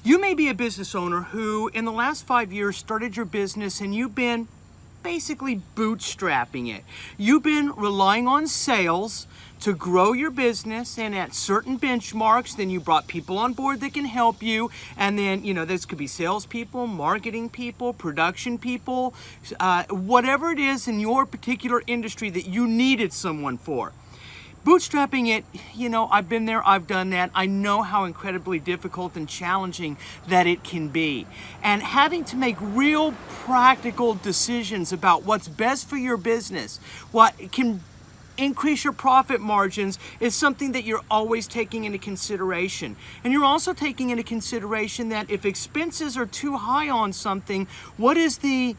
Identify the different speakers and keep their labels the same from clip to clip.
Speaker 1: You may be a business owner who in the last 5 years started your business and you've been basically bootstrapping it. You've been relying on sales to grow your business, and at certain benchmarks, then you brought people on board that can help you. And then, this could be salespeople, marketing people, production people, whatever it is in your particular industry that you needed someone for. Bootstrapping it, I've been there, I've done that. I know how incredibly difficult and challenging that it can be. And having to make real practical decisions about what's best for your business, what can increase your profit margins, is something that you're always taking into consideration. And you're also taking into consideration that if expenses are too high on something, what is the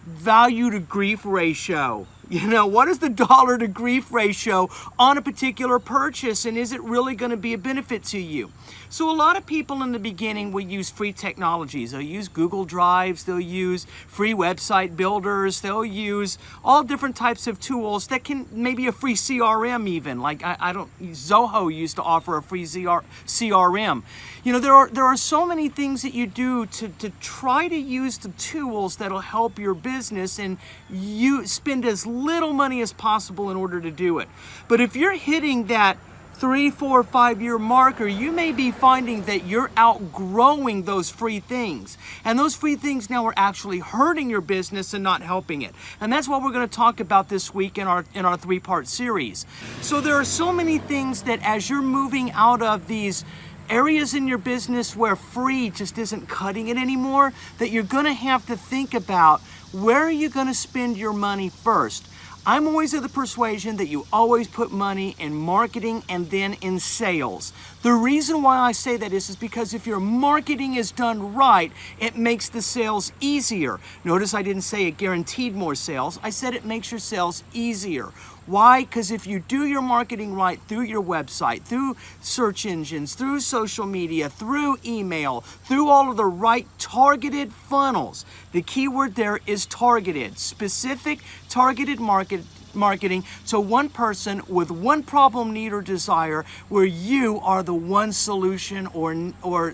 Speaker 1: value to grief ratio? What is the dollar to grief ratio on a particular purchase, and is it really going to be a benefit to you? So a lot of people in the beginning will use free technologies. They'll use Google Drives, they'll use free website builders, they'll use all different types of tools that can, maybe a free CRM even, like Zoho used to offer a free CRM. There are so many things that you do to try to use the tools that'll help your business, and you spend as little money as possible in order to do it. But if you're hitting that 3, 4, 5-year marker, you may be finding that you're outgrowing those free things. And those free things now are actually hurting your business and not helping it. And that's what we're going to talk about this week in our 3-part series. So there are so many things that as you're moving out of these areas in your business where free just isn't cutting it anymore, that you're going to have to think about, where are you going to spend your money first? I'm always of the persuasion that you always put money in marketing and then in sales. The reason why I say that is because if your marketing is done right, it makes the sales easier. Notice I didn't say it guaranteed more sales. I said it makes your sales easier. Why? Because if you do your marketing right through your website, through search engines, through social media, through email, through all of the right targeted funnels, the key word there is targeted, specific targeted marketing to one person with one problem, need, or desire, where you are the one solution or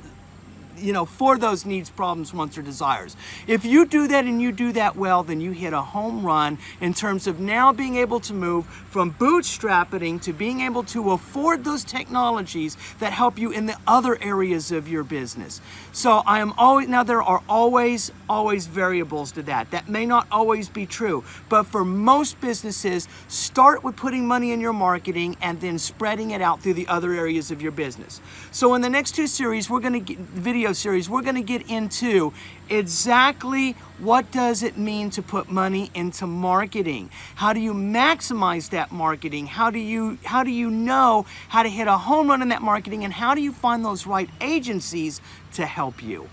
Speaker 1: for those needs, problems, wants, or desires. If you do that and you do that well, then you hit a home run in terms of now being able to move from bootstrapping to being able to afford those technologies that help you in the other areas of your business. So there are always variables to that. That may not always be true, but for most businesses, start with putting money in your marketing and then spreading it out through the other areas of your business. So in the next 2 series, we're going to get into exactly what does it mean to put money into marketing. How do you maximize that marketing? How do you know how to hit a home run in that marketing, and how do you find those right agencies to help you?